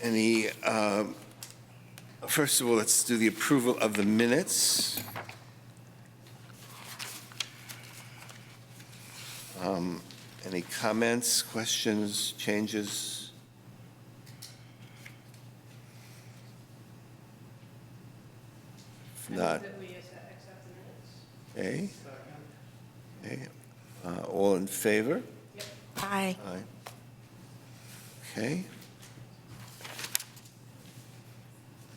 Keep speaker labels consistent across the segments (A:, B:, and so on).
A: Any, first of all, let's do the approval of the minutes. Any comments, questions, changes? If not. Okay. Okay. All in favor?
B: Aye.
A: Aye. Okay.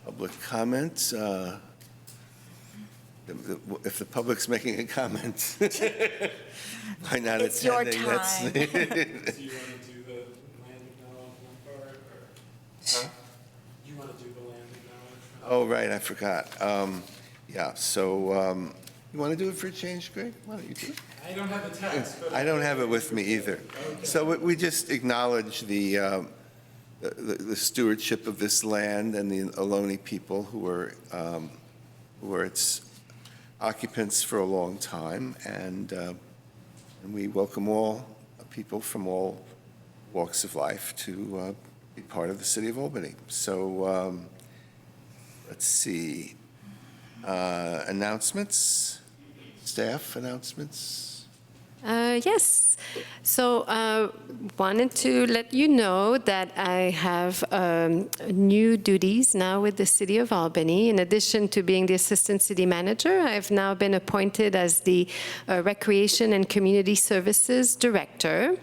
A: Public comments. If the public's making a comment, why not
B: It's your
A: attending?
B: time.
A: That's-
C: Do you want to do the land acknowledgement part, or?
A: Huh?
C: Do you want to do the land acknowledgement?
A: Oh, right, I forgot. Yeah, so you want to do it for a change, Greg? Why don't you do it?
C: I don't have the text, but.
A: I don't have it with me either.
C: Okay.
A: So we just acknowledge the stewardship of this land and the Albany people who were its occupants for a long time, and we welcome all people from all walks of life to be part of the city of Albany. So let's see, announcements, staff announcements.
D: Yes. So wanted to let you know that I have new duties now with the City of Albany. In addition to being the Assistant City Manager, I've now been appointed as the Recreation and Community Services Director.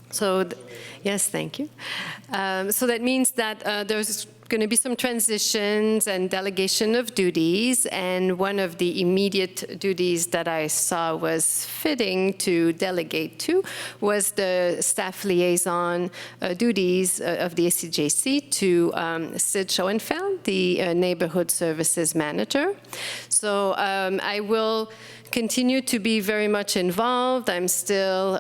D: So, yes, thank you. So that means that there's going to be some transitions and delegation of duties, and one of the immediate duties that I saw was fitting to delegate to was the staff liaison duties of the ACJC to Sid Schoenfeld, the Neighborhood Services Manager. So I will continue to be very much involved. I still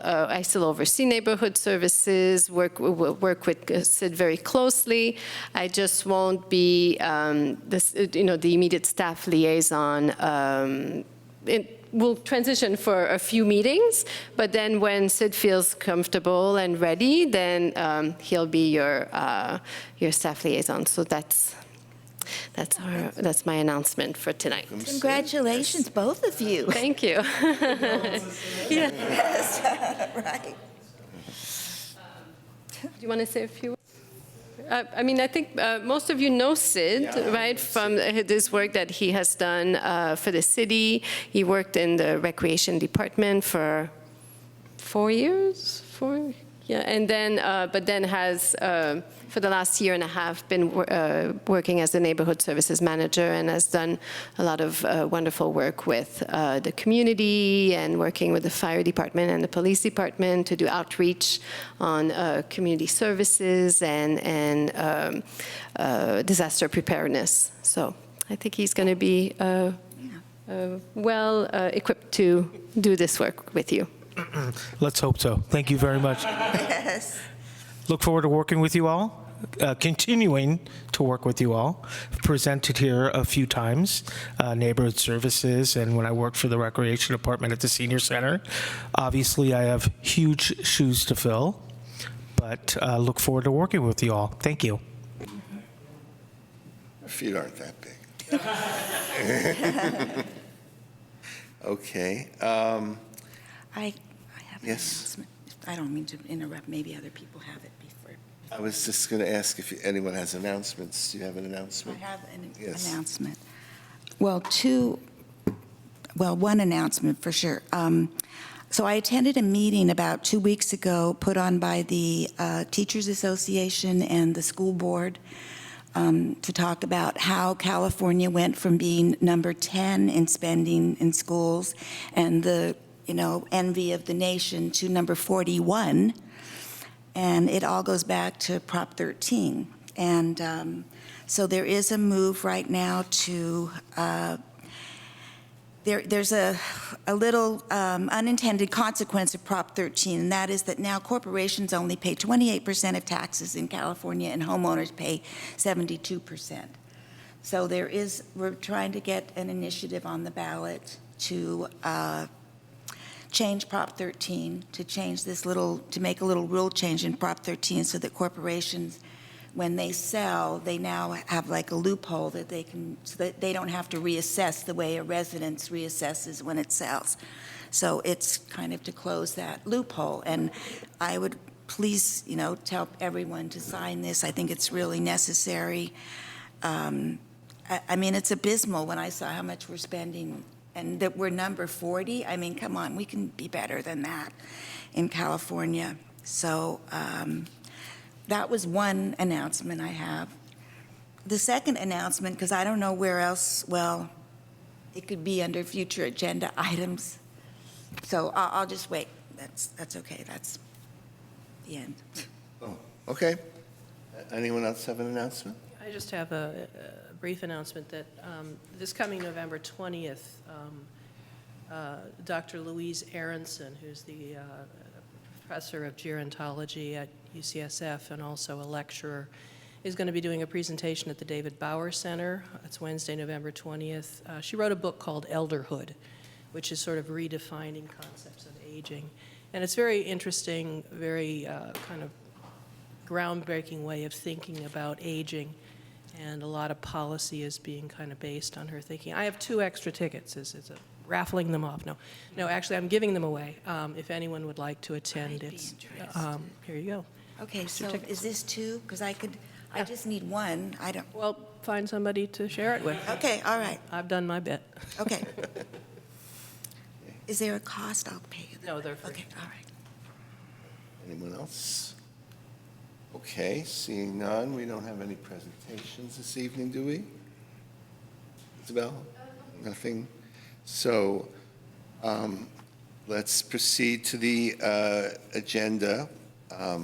D: oversee neighborhood services, work with Sid very closely. I just won't be the immediate staff liaison. We'll transition for a few meetings, but then when Sid feels comfortable and ready, then he'll be your staff liaison. So that's my announcement for tonight.
B: Congratulations, both of you.
D: Thank you.
B: Yes, right.
D: Do you want to say a few words? I mean, I think most of you know Sid, right, from this work that he has done for the city. He worked in the recreation department for 4 years, and then, but then has, for the last year and a half, been working as the neighborhood services manager, and has done a lot of wonderful work with the community and working with the fire department and the police department to do outreach on community services and disaster preparedness. So I think he's going to be well equipped to do this work with you.
E: Let's hope so. Thank you very much.
B: Yes.
E: Look forward to working with you all, continuing to work with you all. Presented here a few times, neighborhood services, and when I worked for the recreation department at the senior center. Obviously, I have huge shoes to fill, but look forward to working with you all. Thank you.
A: Our feet aren't that big. Okay.
B: I have an
A: Yes.
B: announcement. I don't mean to interrupt. Maybe other people have it before.
A: I was just going to ask if anyone has announcements. Do you have an
B: I
A: announcement?
B: have an
A: Yes.
B: announcement. Well, one announcement for sure. So I attended a meeting about 2 weeks ago put on by the Teachers Association and the school board to talk about how California went from being number 10 in spending in schools and the envy of the nation to number 41. And it all goes back to Prop 13. And so there is a move right now to, there's a little unintended consequence of Prop 13, and that is that now corporations only pay 28% of taxes in California and homeowners pay 72%. So we're trying to get an initiative on the ballot to change Prop 13, to make a little rule change in Prop 13 so that corporations when they sell, they now have like a loophole that they can, so that they don't have to reassess the way a residence reassesses when it sells. So it's kind of to close that loophole. And I would please, tell everyone to sign this. I think it's really necessary. I mean, it's abysmal when I saw how much we're spending and that we're number 40. I mean, come on, we can be better than that in California. So that was one announcement I have. The second announcement, because I don't know where else, well, it could be under future agenda items. So I'll just wait. That's okay. That's the end.
A: Oh, okay. Anyone else have an announcement?
F: I just have a brief announcement that this coming November 20th, Dr. Louise Aronson, who's the professor of gerontology at UCSF and also a lecturer, is going to be doing a presentation at the David Bauer Center. It's Wednesday, November 20th. She wrote a book called Elderhood, which is sort of redefining concepts of aging. And it's very interesting, very kind of groundbreaking way of thinking about aging. And a lot of policy is being kind of based on her thinking. I have 2 extra tickets. Is it raffling them off? No, actually, I'm giving them away. If anyone would like to attend,
B: I'd be
F: it's
B: interested.
F: here you go.
B: Okay, so
F: tickets.
B: is this 2? Because I
F: Yeah.
B: just need one. I don't,
F: Well, find somebody to share it with.
B: okay, all right,
F: I've done my bit.
B: okay. Is there a cost? I'll pay you.
F: No, they're free.
B: Okay, all right.
A: Anyone else? Okay, seeing none, we don't have any presentations this evening, do we? Isabel? Nothing? So let's proceed to the agenda. I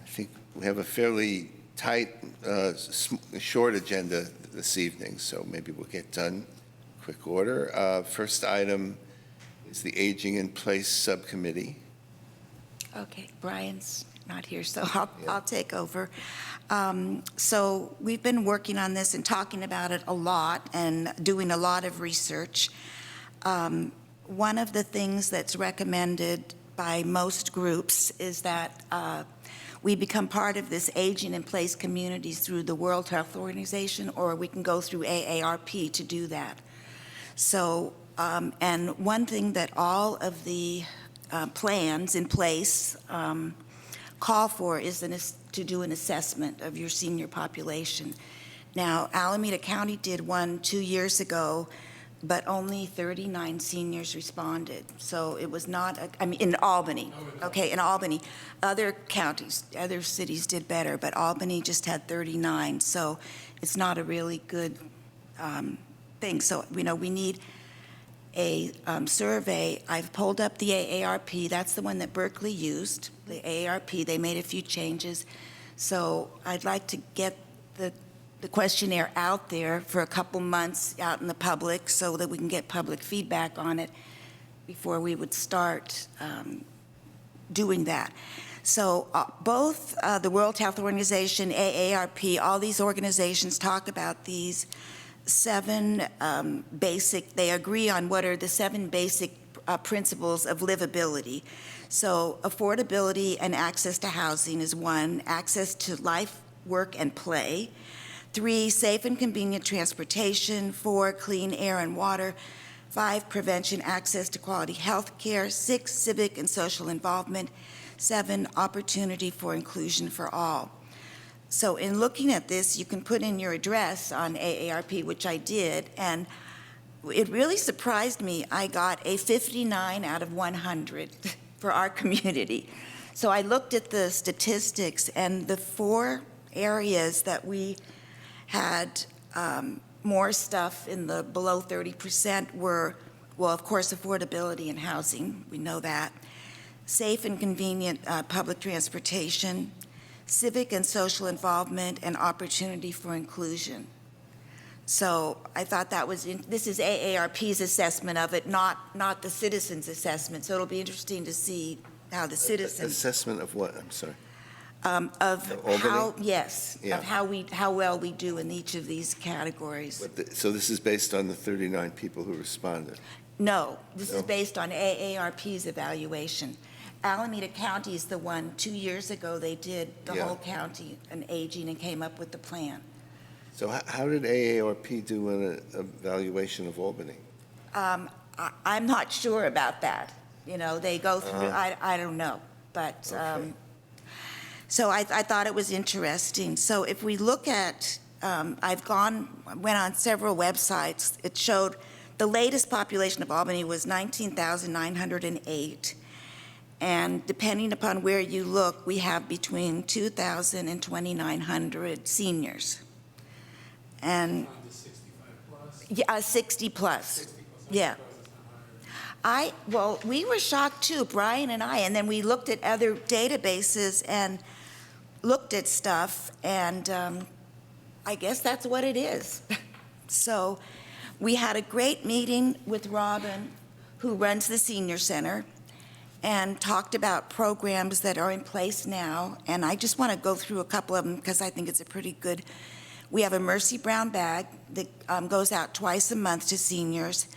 A: think we have a fairly tight, short agenda this evening, so maybe we'll get done quick order. First item is the Aging in Place Subcommittee.
B: Okay, Brian's not here, so I'll take over. So we've been working on this and talking about it a lot and doing a lot of research. One of the things that's recommended by most groups is that we become part of this aging in place communities through the World Health Organization, or we can go through AARP to do that. So, and one thing that all of the plans in place call for is to do an assessment of your senior population. Now, Alameda County did one 2 years ago, but only 39 seniors responded. So it was not, in Albany, okay, in Albany. Other counties, other cities did better, but Albany just had 39. So it's not a really good thing. So, we need a survey. I've pulled up the AARP. That's the one that Berkeley used, the AARP. They made a few changes. So I'd like to get the questionnaire out there for a couple months out in the public so that we can get public feedback on it before we would start doing that. So both the World Health Organization, AARP, all these organizations talk about these 7 basic, they agree on what are the 7 basic principles of livability. So affordability and access to housing is 1, access to life, work, and play. 3, safe and convenient transportation. 4, clean air and water. 5, prevention, access to quality health care. 6, civic and social involvement. 7, opportunity for inclusion for all. So in looking at this, you can put in your address on AARP, which I did, and it really surprised me. I got a 59 out of 100 for our community. So I looked at the statistics, and the 4 areas that we had more stuff in the below 30% were, well, of course, affordability and housing. We know that. Safe and convenient public transportation, civic and social involvement, and opportunity for inclusion. So I thought that was, this is AARP's assessment of it, not the citizens' assessment. So it'll be interesting to see how the citizens.
A: Assessment of what? I'm sorry.
B: Of
A: Albany?
B: how, yes,
A: Yeah.
B: of how well we do in each of these categories.
A: So this is based on the 39 people who responded?
B: No, this
A: No?
B: is based on AARP's evaluation. Alameda County is the one, 2 years ago, they did the
A: Yeah.
B: whole county on aging and came up with the plan.
A: So how did AARP do an evaluation of Albany?
B: I'm not sure about that. You know, they go through, I don't know. But,
A: Okay.
B: so I thought it was interesting. So if we look at, went on several websites. It showed the latest population of Albany was 19,908. And depending upon where you look, we have between 2,000 and 2,900 seniors. And,
C: On to 65 plus.
B: yeah, 60 plus.
C: 60 plus.
B: Yeah.
C: I'm surprised it's not higher.
B: Well, we were shocked too, Brian and I, and then we looked at other databases and looked at stuff, and I guess that's what it is. So we had a great meeting with Robin, who runs the senior center, and talked about programs that are in place now, and I just want to go through a couple of them because I think it's a pretty good. We have a Mercy Brown bag that goes out twice a month to seniors.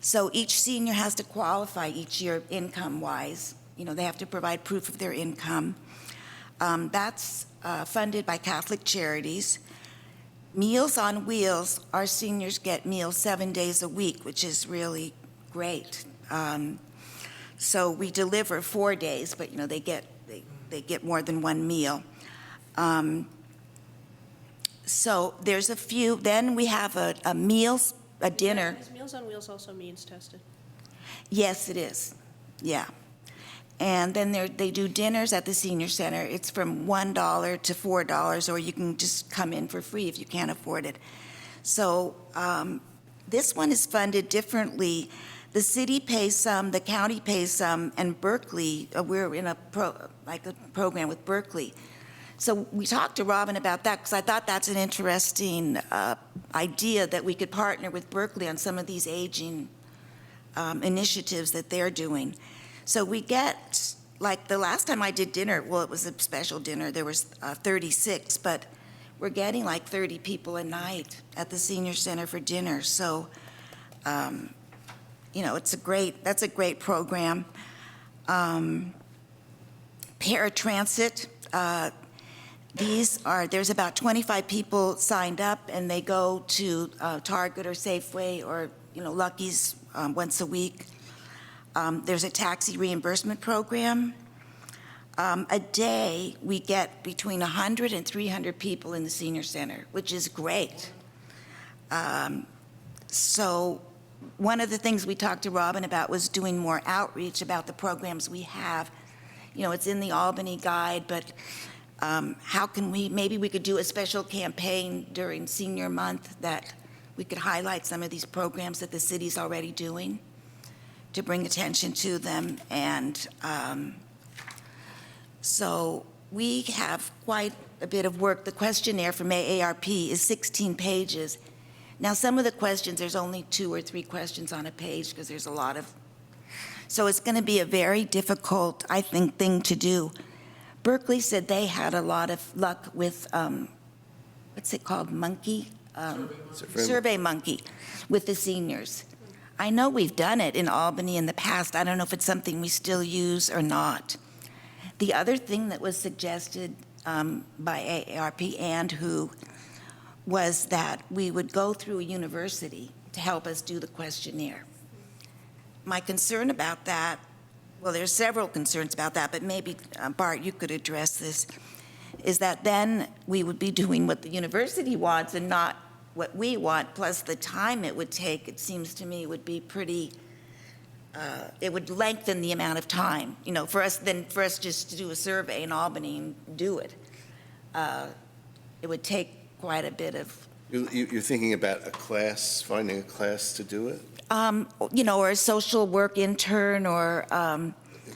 B: So each senior has to qualify each year income-wise. You know, they have to provide proof of their income. That's funded by Catholic Charities. Meals on Wheels, our seniors get meals 7 days a week, which is really great. So we deliver 4 days, but, you know, they get more than one meal. So there's a few. Then we have a dinner.
F: Is Meals on Wheels also means tested?
B: Yes, it is. Yeah. And then they do dinners at the senior center. It's from $1 to $4, or you can just come in for free if you can't afford it. So this one is funded differently. The city pays some, the county pays some, and Berkeley, we're in a program with Berkeley. So we talked to Robin about that because I thought that's an interesting idea that we could partner with Berkeley on some of these aging initiatives that they're doing. So we get, like the last time I did dinner, well, it was a special dinner, there was 36, but we're getting like 30 people a night at the senior center for dinner. So, you know, that's a great program. Paratransit, there's about 25 people signed up, and they go to Target or Safeway or, you know, Lucky's once a week. There's a taxi reimbursement program. A day, we get between 100 and 300 people in the senior center, which is great. So one of the things we talked to Robin about was doing more outreach about the programs we have. You know, it's in the Albany Guide, but how can maybe we could do a special campaign during Senior Month that we could highlight some of these programs that the city's already doing to bring attention to them. And so we have quite a bit of work. The questionnaire from AARP is 16 pages. Now, some of the questions, there's only 2 or 3 questions on a page because there's a lot of, so it's going to be a very difficult, I think, thing to do. Berkeley said they had a lot of luck with, what's it called, Monkey? Survey Monkey with the seniors. I know we've done it in Albany in the past. I don't know if it's something we still use or not. The other thing that was suggested by AARP and WHO was that we would go through a university to help us do the questionnaire. My concern about that, well, there's several concerns about that, but maybe, Bart, you could address this, is that then we would be doing what the university wants and not what we want, plus the time it would take, it seems to me, would be pretty, it would lengthen the amount of time, you know, for us just to do a survey in Albany and do it. It would take quite a bit of,
A: You're thinking about a class, finding a class to do it?
B: you know, or a social work intern or,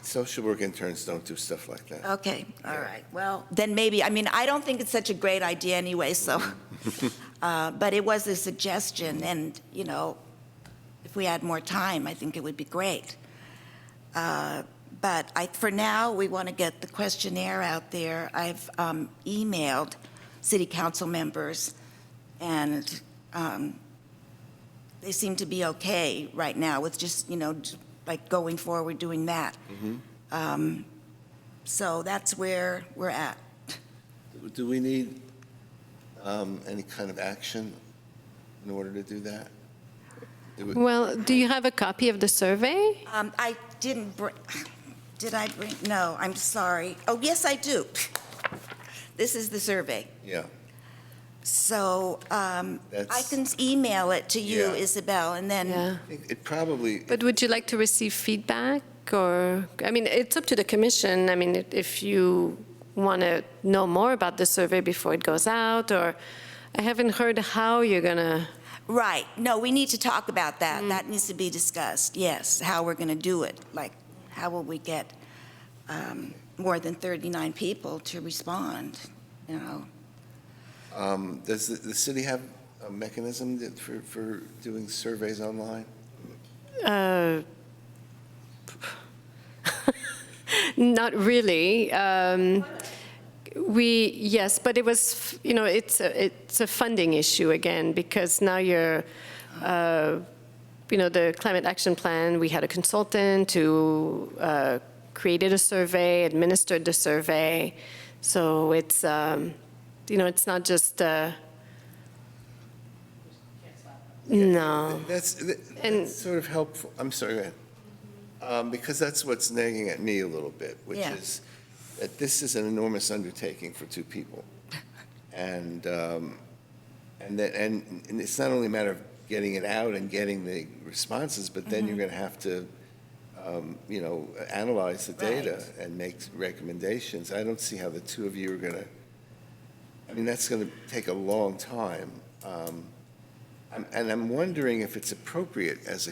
A: Social work interns don't do stuff like that.
B: okay, all right. Well, then maybe, I mean, I don't think it's such a great idea anyway, so, but it was a suggestion, and, you know, if we had more time, I think it would be great. But for now, we want to get the questionnaire out there. I've emailed city council members, and they seem to be okay right now with just, you know, like going forward doing that. So that's where we're at.
A: Do we need any kind of action in order to do that?
D: Well, do you have a copy of the survey?
B: I didn't bring, did I bring, no, I'm sorry. Oh, yes, I do. This is the survey.
A: Yeah.
B: So I
A: That's-
B: can email it to you,
A: Yeah.
B: Isabel, and then,
D: Yeah.
A: It probably,
D: But would you like to receive feedback, or, I mean, it's up to the commission. I mean, if you want to know more about the survey before it goes out, or, I haven't heard how you're going to,
B: right, no, we need to talk about that. That needs to be discussed, yes, how we're going to do it. Like, how will we get more than 39 people to respond, you know?
A: does the city have a mechanism for doing surveys online?
D: not really. Yes, but it was, you know, it's a funding issue again, because now you're, you know, the climate action plan, we had a consultant who created a survey, administered the survey. So it's, you know, it's not just, no.
A: That's
D: And-
A: sort of helpful. I'm sorry, go ahead. Because that's what's nagging at me a little bit, which
B: Yeah.
A: is that this is an enormous undertaking for two people. And it's not only a matter of getting it out and getting the responses, but then you're going to have to, you know, analyze the data
B: Right.
A: and make recommendations. I don't see how the two of you are going to, I mean, that's going to take a long time. And I'm wondering if it's appropriate as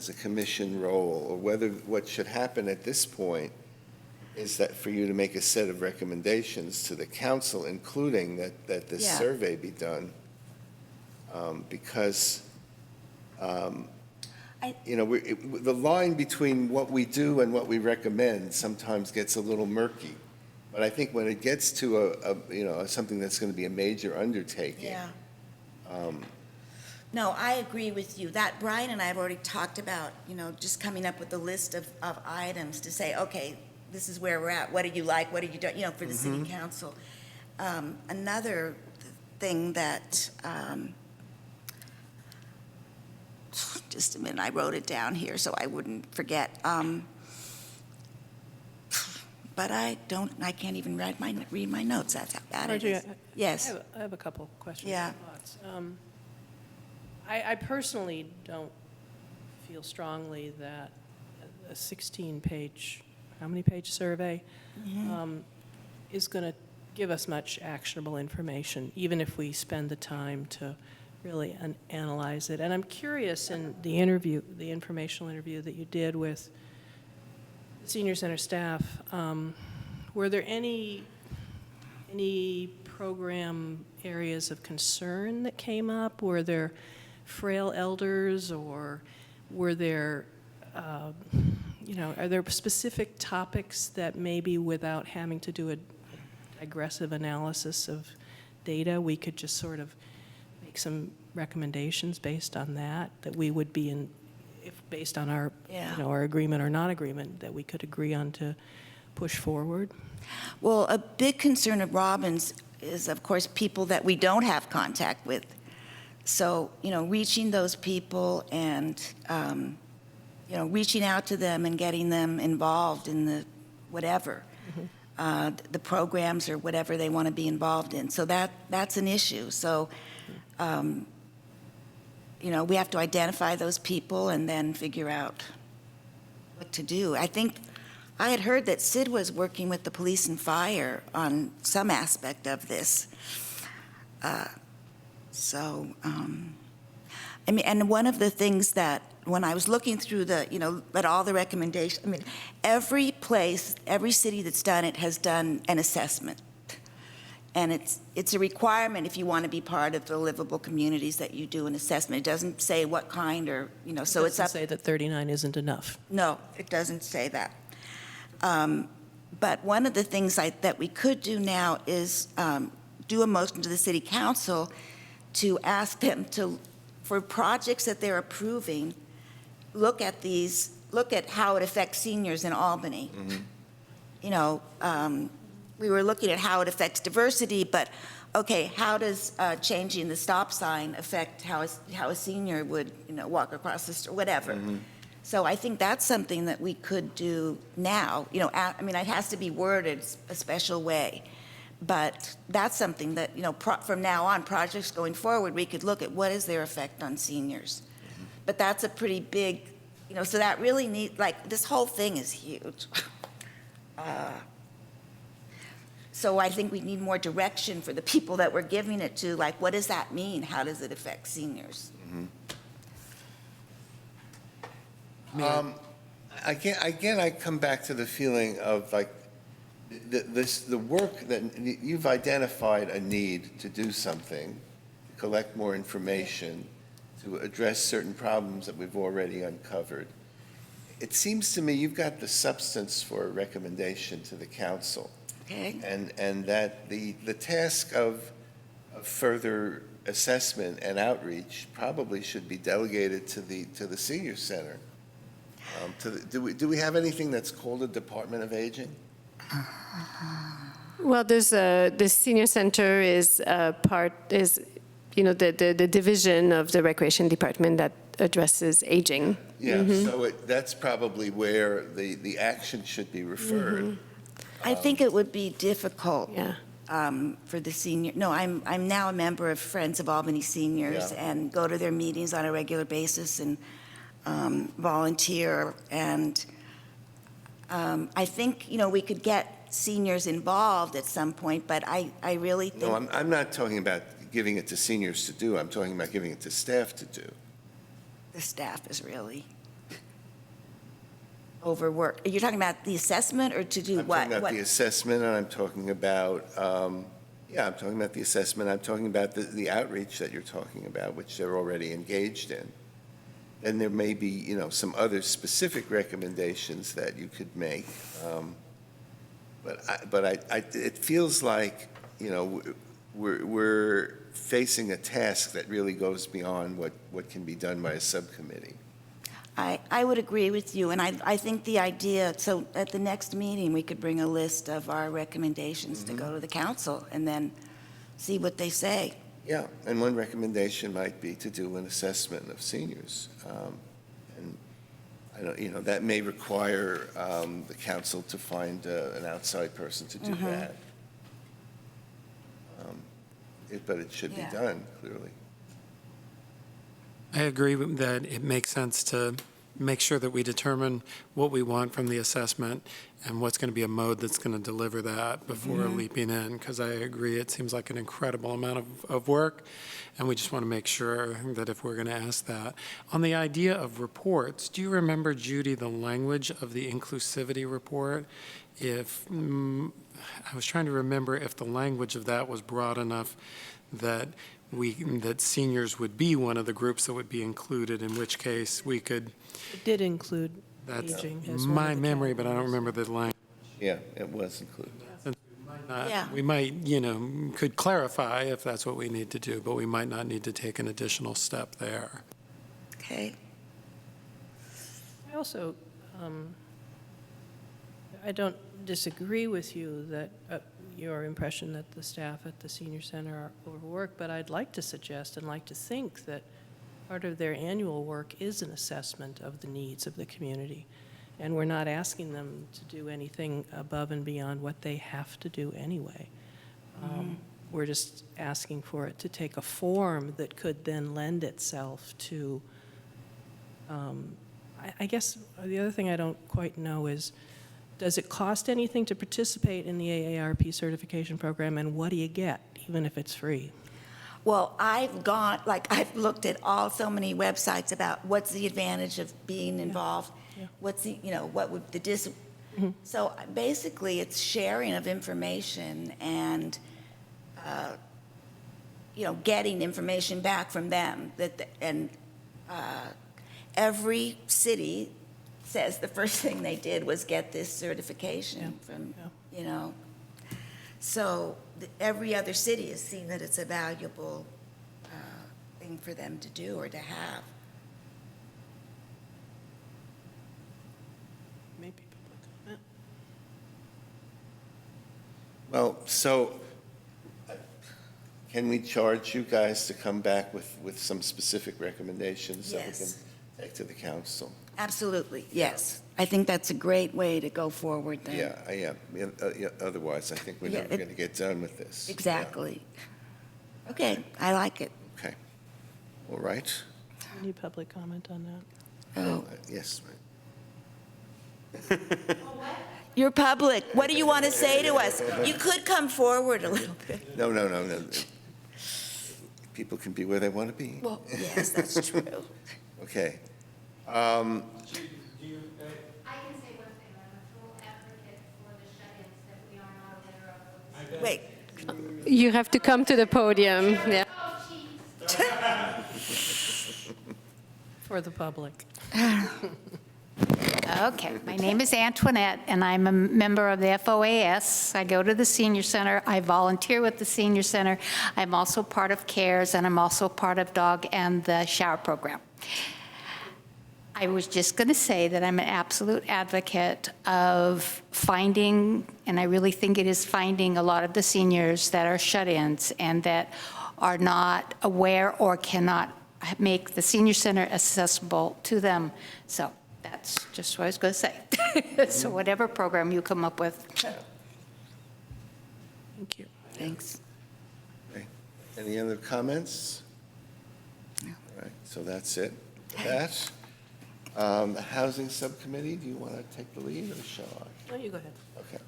A: a commission role, or whether what should happen at this point is that for you to make a set of recommendations to the council, including that this
B: Yeah.
A: survey be done. Because, you know, the line between what we do and what we recommend sometimes gets a little murky. But I think when it gets to you know, something that's going to be a major undertaking.
B: Yeah. No, I agree with you. That, Brian and I have already talked about, you know, just coming up with a list of items to say, okay, this is where we're at. What do you like? What do you do? You know, for the city council. Another thing that, just a minute, I wrote it down here so I wouldn't forget. But I can't even read my notes. That's how bad it
F: Margie,
B: is. Yes.
F: I have a couple questions.
B: Yeah.
F: and thoughts. I personally don't feel strongly that a 16-page, how many page survey is going to give us much actionable information, even if we spend the time to really analyze it. And I'm curious, in the interview, the informational interview that you did with the senior center staff, were there any program areas of concern that came up? Were there frail elders, or were there, you know, are there specific topics that maybe without having to do a aggressive analysis of data, we could just sort of make some recommendations based on that we would be in, if based on our,
B: Yeah.
F: you know, our agreement or non-agreement, that we could agree on to push forward?
B: Well, a big concern of Robin's is, of course, people that we don't have contact with. So, you know, reaching those people and, you know, reaching out to them and getting them involved in the whatever, the programs or whatever they want to be involved in. So that's an issue. So, you know, we have to identify those people and then figure out what to do. I think I had heard that Sid was working with the police and fire on some aspect of this. I mean, and one of the things that, when I was looking through the, you know, at all the recommendations, I mean, every place, every city that's done it has done an assessment. And it's a requirement if you want to be part of the livable communities that you do an assessment. It doesn't say what kind or, you know, so it's up.
F: Doesn't say that 39 isn't enough.
B: No, it doesn't say that. But one of the things that we could do now is do a motion to the city council to ask them to, for projects that they're approving, look at how it affects seniors in Albany. we were looking at how it affects diversity, but, okay, how does changing the stop sign affect how a senior would, walk across the street, whatever. So I think that's something that we could do now, it has to be worded a special way. But that's something that, from now on, projects going forward, we could look at what is their effect on seniors. But that's a pretty big, so that really this whole thing is huge. So I think we need more direction for the people that we're giving it to, like, what does that mean? How does it affect seniors?
A: Again, I come back to the feeling of, like, the work that you've identified a need to do something, collect more information, to address certain problems that we've already uncovered. It seems to me you've got the substance for a recommendation to the council.
B: Okay.
A: And that the task of further assessment and outreach probably should be delegated to the senior center. Do we have anything that's called a Department of Aging?
D: Well, the senior center is the division of the recreation department that addresses aging.
A: Yeah, so that's probably where the action should be referred.
B: I think it would be difficult
D: Yeah.
B: for the senior. No, I'm now a member of Friends of Albany Seniors
A: Yeah.
B: and go to their meetings on a regular basis and volunteer. And I think, we could get seniors involved at some point, but I really think.
A: No, I'm not talking about giving it to seniors to do. I'm talking about giving it to staff to do.
B: The staff is really overworked. Are you talking about the assessment or to do
A: I'm
B: what?
A: talking about the assessment, and I'm talking about, I'm talking about the assessment. I'm talking about the outreach that you're talking about, which they're already engaged in. And there may be, some other specific recommendations that you could make. But it feels like, we're facing a task that really goes beyond what can be done by a subcommittee.
B: I would agree with you, and I think the idea, so at the next meeting, we could bring a list of our recommendations to go to the council and then see what they say.
A: Yeah, and one recommendation might be to do an assessment of seniors. And I don't, that may require the council to find an outside person to do that. But it should be
B: Yeah.
A: done, clearly.
C: I agree that it makes sense to make sure that we determine what we want from the assessment and what's going to be a mode that's going to deliver that before leaping in, because I agree, it seems like an incredible amount of work, and we just want to make sure that if we're going to ask that. On the idea of reports, do you remember, Judy, the language of the inclusivity report? I was trying to remember if the language of that was broad enough that seniors would be one of the groups that would be included, in which case we could.
F: It did include
C: That's
F: aging as one
C: my
F: of the
C: memory, but I don't
F: categories.
C: remember the language.
A: Yeah, it was included.
B: Yeah.
C: We might, could clarify if that's what we need to do, but we might not need to take an additional step there.
B: Okay?
F: I also, I don't disagree with you that your impression that the staff at the senior center are overworked, but I'd like to suggest and like to think that part of their annual work is an assessment of the needs of the community. And we're not asking them to do anything above and beyond what they have to do anyway. We're just asking for it to take a form that could then lend itself to, I guess the other thing I don't quite know is, does it cost anything to participate in the AARP certification program, and what do you get, even if it's free?
B: Well, I've looked at so many websites about what's the advantage of being involved.
F: Yeah.
B: What's the, what would the So basically, it's sharing of information and, getting information back from them. Every city says the first thing they did was get this certification from, So every other city has seen that it's a valuable thing for them to do or to have.
F: Maybe public comment.
A: Well, so can we charge you guys to come back with some specific recommendations that we can
B: Yes.
A: take to the council?
B: Absolutely, yes. I think that's a great way to go forward then.
A: Yeah. Otherwise, I think we're
B: Yeah,
A: never going to get done with this. Yeah.
B: Exactly. Okay, I like it.
A: Okay. All right.
F: Any public comment on that?
B: Oh,
A: Yes.
B: you're public. What do you want to say to us? You could come forward a little bit.
A: No. People can be where they want to be.
B: Well, yes, that's true.
A: Okay.
G: I can say one thing, I'm a full advocate for the shut-ins that we are not aware of.
B: Wait,
D: You have to come to the podium, yeah.
G: Oh, jeez.
F: For the public.
G: Okay, my name is Antoinette, and I'm a member of the FOAS. I go to the senior center. I volunteer with the senior center. I'm also part of CARES, and I'm also part of Dog and the Shower Program. I was just going to say that I'm an absolute advocate of finding, and I really think it is finding a lot of the seniors that are shut-ins and that are not aware or cannot make the senior center accessible to them. So that's just what I was going to say. So whatever program you come up with.
F: Thank you.
B: thanks.
A: Okay. Any other comments?
B: No.
A: All right, so that's it. With that, the Housing Subcommittee, do you want to take the lead, or shall I?
F: No, you go ahead.
A: Okay.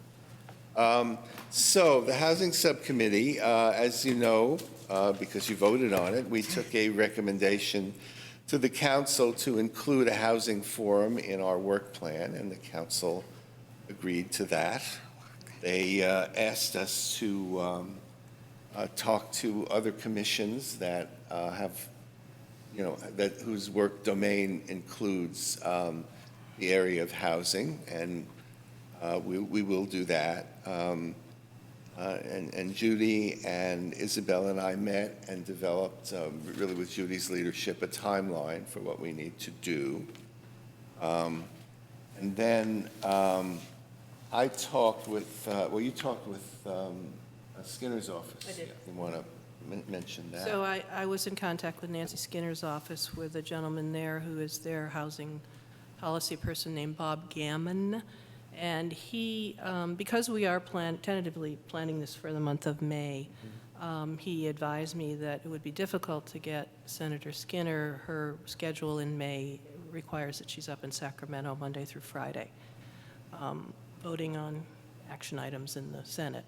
A: So the Housing Subcommittee, as you know, because you voted on it, we took a recommendation to the council to include a housing forum in our work plan, and the council agreed to that. They asked us to talk to other commissions that have, whose work domain includes the area of housing, and we will do that. And Judy and Isabel and I met and developed, really with Judy's leadership, a timeline for what we need to do. And then I talked with, you talked with Skinner's office.
F: I did.
A: You want to mention that?
F: So I was in contact with Nancy Skinner's office with a gentleman there who is their housing policy person named Bob Gammon. And he, because we are tentatively planning this for the month of May, he advised me that it would be difficult to get Senator Skinner. Her schedule in May requires that she's up in Sacramento Monday through Friday, voting on action items in the Senate.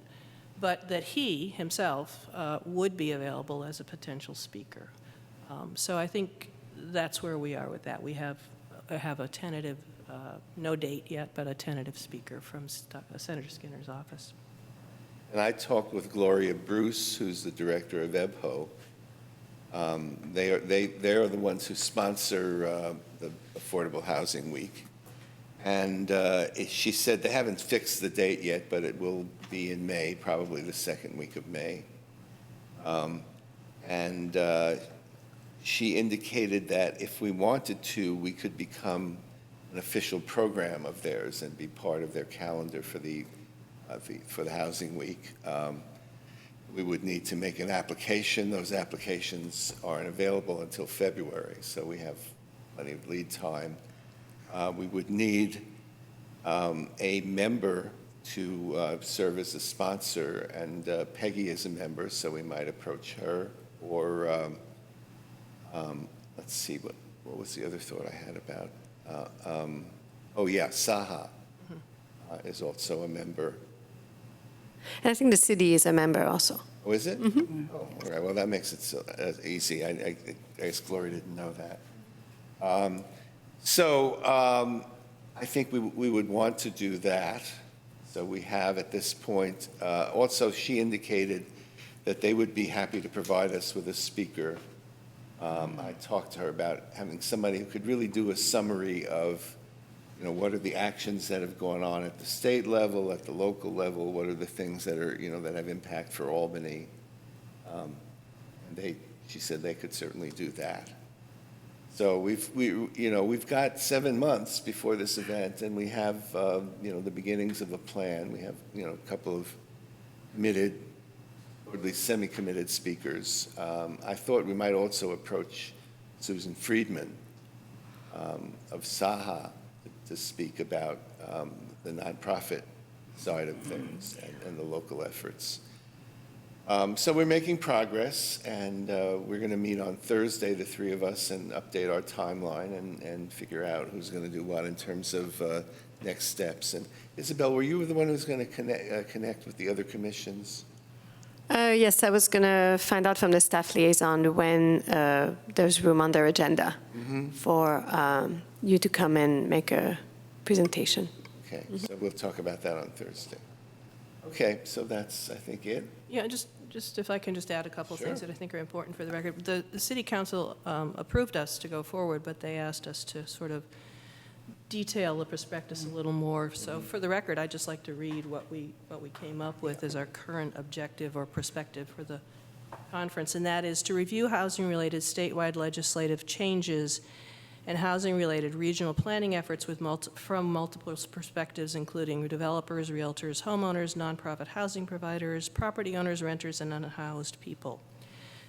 F: But that he himself would be available as a potential speaker. So I think that's where we are with that. We have a tentative, no date yet, but a tentative speaker from Senator Skinner's office.
A: And I talked with Gloria Bruce, who's the director of EBHO. They are the ones who sponsor the Affordable Housing Week. And she said they haven't fixed the date yet, but it will be in May, probably the second week of May. And she indicated that if we wanted to, we could become an official program of theirs and be part of their calendar for the Housing Week. We would need to make an application. Those applications aren't available until February, so we have plenty of lead time. We would need a member to serve as a sponsor, and Peggy is a member, so we might approach her. Or let's see, what was the other thought I had about? Saha is also a member.
D: And I think the city is a member also.
A: Oh, is it? Mm-hmm. Oh, all right. Well, that makes it so easy. I guess Gloria didn't know that. I think we would want to do that. So we have at this point, also she indicated that they would be happy to provide us with a speaker. I talked to her about having somebody who could really do a summary of, what are the actions that have gone on at the state level, at the local level, what are the things that are, that have impact for Albany. And she said they could certainly do that. So we've got 7 months before this event, and we have, the beginnings of a plan. We have, a couple of committed, or at least semi-committed speakers. I thought we might also approach Susan Friedman of SAHA to speak about the nonprofit side of things and the local efforts. So we're making progress, and we're going to meet on Thursday, the three of us, and update our timeline and figure out who's going to do what in terms of next steps. And Isabel, were you the one who's going to connect with the other commissions?
D: Yes, I was going to find out from the staff liaison when there's room on their agenda for you to come and make a presentation.
A: Okay, so we'll talk about that on Thursday. Okay, so that's, I think, it.
F: Yeah, just if I can just add a couple of things
A: Sure.
F: that I think are important for the record. The city council approved us to go forward, but they asked us to sort of detail the prospectus a little more. So for the record, I'd just like to read what we came up with as our current objective or perspective for the conference, and that is to review housing-related statewide legislative changes and housing-related regional planning efforts from multiple perspectives, including developers, realtors, homeowners, nonprofit housing providers, property owners, renters, and unhoused people.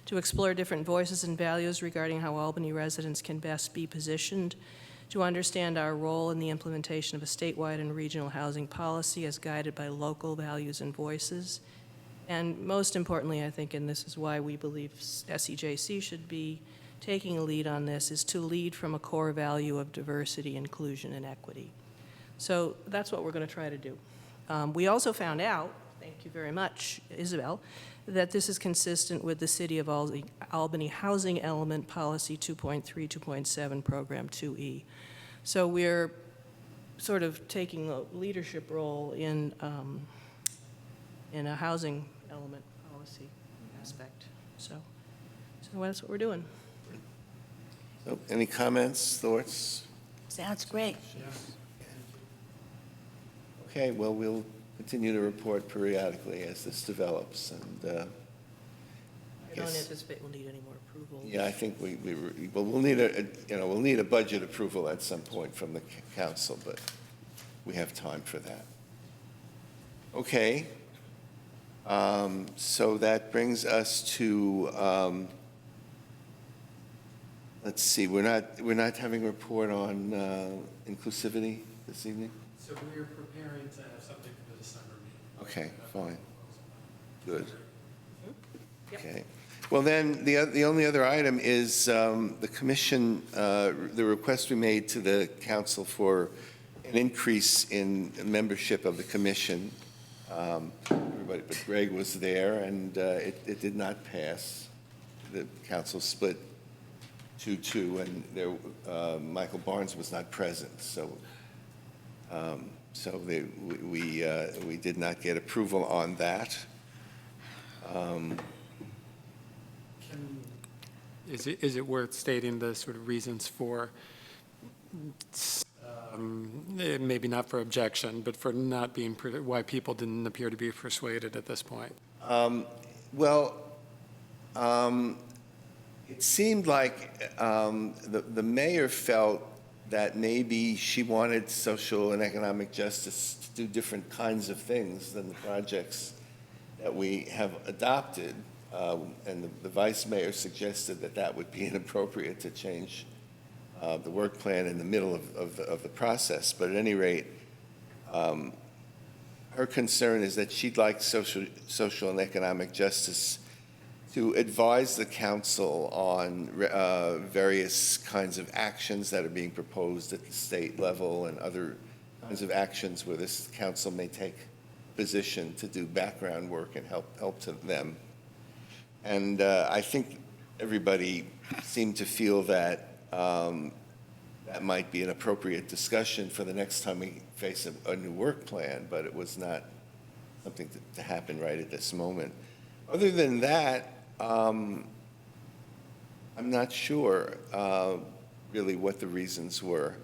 F: To explore different voices and values regarding how Albany residents can best be positioned, to understand our role in the implementation of a statewide and regional housing policy as guided by local values and voices. And most importantly, I think, and this is why we believe SEJC should be taking a lead on this, is to lead from a core value of diversity, inclusion, and equity. So that's what we're going to try to do. We also found out, thank you very much, Isabel, that this is consistent with the City of Albany Housing Element Policy 2.3, 2.7, Program 2E. So we're sort of taking a leadership role in a housing element policy aspect. So that's what we're doing.
A: So, any comments, thoughts?
B: Sounds great.
A: Okay, well, we'll continue to report periodically as this develops, and
F: I don't
A: Yes.
F: anticipate we'll need any more approval.
A: yeah, I think we'll need a budget approval at some point from the council, but we have time for that. Okay. So that brings us to, let's see, we're not having a report on inclusivity this evening?
C: So we're preparing to have something for the December meeting.
A: Okay, fine. Good. Okay. Well, then, the only other item is the commission, the request we made to the council for an increase in membership of the commission. Everybody but Greg was there, and it did not pass. The council split 2-2, and Michael Barnes was not present, so we did not get approval on that.
C: Is it worth stating the sort of reasons for, maybe not for objection, but for not being, why people didn't appear to be persuaded at this point?
A: It seemed like the mayor felt that maybe she wanted social and economic justice to do different kinds of things than the projects that we have adopted. And the vice mayor suggested that that would be inappropriate to change the work plan in the middle of the process. But at any rate, her concern is that she'd like social and economic justice to advise the council on various kinds of actions that are being proposed at the state level and other kinds of actions where this council may take position to do background work and help to them. And I think everybody seemed to feel that that might be an appropriate discussion for the next time we face a new work plan, but it was not something to happen right at this moment. Other than that, I'm not sure really what the reasons were.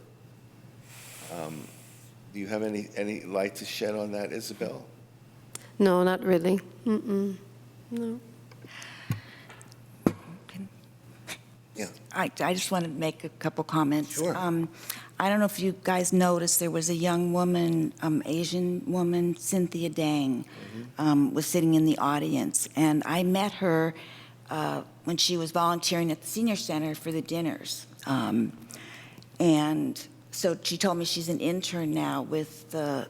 A: Do you have any light to shed on that, Isabel?
D: No, not really. No.
A: Yeah.
B: I just want to make a couple comments.
A: Sure.
B: I don't know if you guys noticed, there was a young woman, Asian woman, Cynthia Dang, was sitting in the audience, and I met her when she was volunteering at the senior center for the dinners. And so she told me she's an intern now with the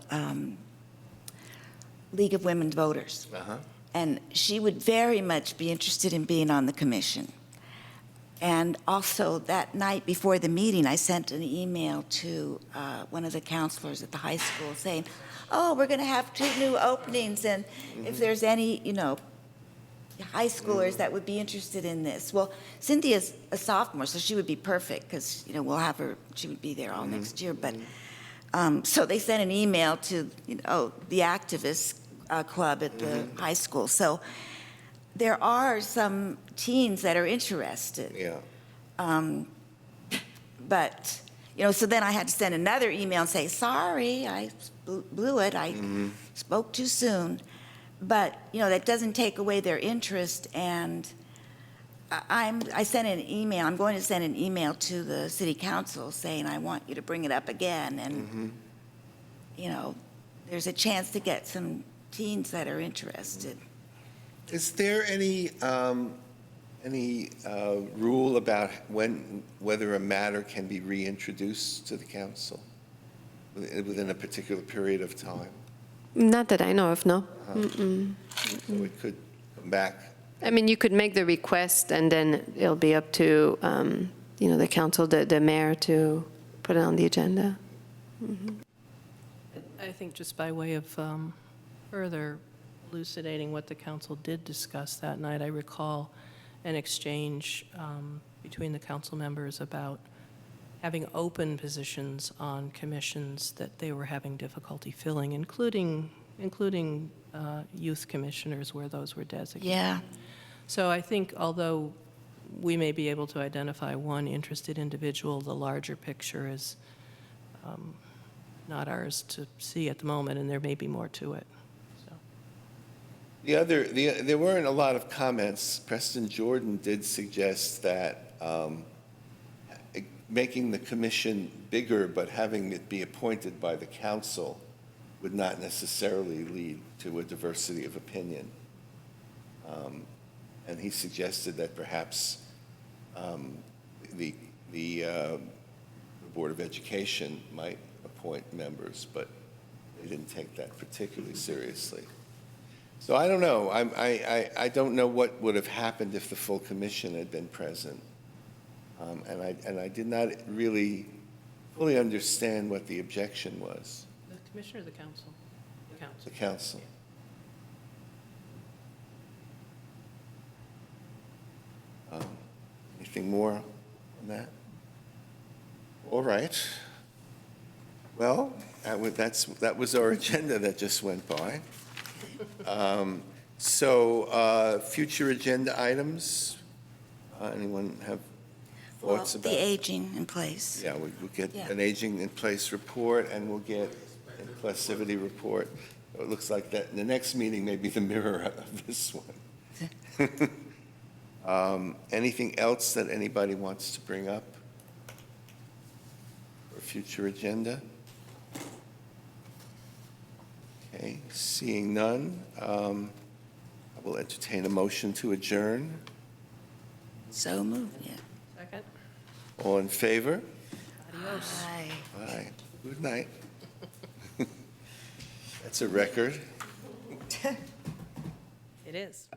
B: League of Women Voters.
A: Uh-huh.
B: And she would very much be interested in being on the commission. And also, that night before the meeting, I sent an email to one of the counselors at the high school saying, oh, we're going to have 2 new openings, and if there's any, high schoolers that would be interested in this. Well, Cynthia's a sophomore, so she would be perfect, because, we'll have her, she would be there all next year. But so they sent an email to, the activists club at the high school. So there are some teens that are interested.
A: Yeah.
B: But, so then I had to send another email and say, sorry, I blew it. I spoke too soon. But, that doesn't take away their interest. And I sent an email. I'm going to send an email to the city council saying I want you to bring it up again. And, there's a chance to get some teens that are interested.
A: Is there any rule about whether a matter can be reintroduced to the council within a particular period of time?
D: Not that I know of, no.
A: So it could come back.
D: I mean, you could make the request, and then it'll be up to, the council, the mayor, to put it on the agenda.
F: I think just by way of further elucidating what the council did discuss that night, I recall an exchange between the council members about having open positions on commissions that they were having difficulty filling, including youth commissioners where those were designated.
B: Yeah.
F: So I think although we may be able to identify one interested individual, the larger picture is not ours to see at the moment, and there may be more to it. So.
A: There weren't a lot of comments. Preston Jordan did suggest that making the commission bigger but having it be appointed by the council would not necessarily lead to a diversity of opinion. And he suggested that perhaps the Board of Education might appoint members, but they didn't take that particularly seriously. So I don't know. I don't know what would have happened if the full commission had been present. And I did not really fully understand what the objection was.
F: The commissioner or the council? The council.
A: The council. Anything more on that? All right. Well, that was our agenda that just went by. So future agenda items, anyone have thoughts about?
B: The aging in place.
A: Yeah, we'll get
B: Yeah.
A: an aging in place report, and we'll get a inclusivity report. It looks like that the next meeting may be the mirror of this one. Anything else that anybody wants to bring up for future agenda? Okay, seeing none, I will entertain a motion to adjourn.
B: So moved, yeah.
F: Second?
A: All in favor?
F: Adios.
B: Aye.
A: Aye. Good night. That's a record.
F: It is.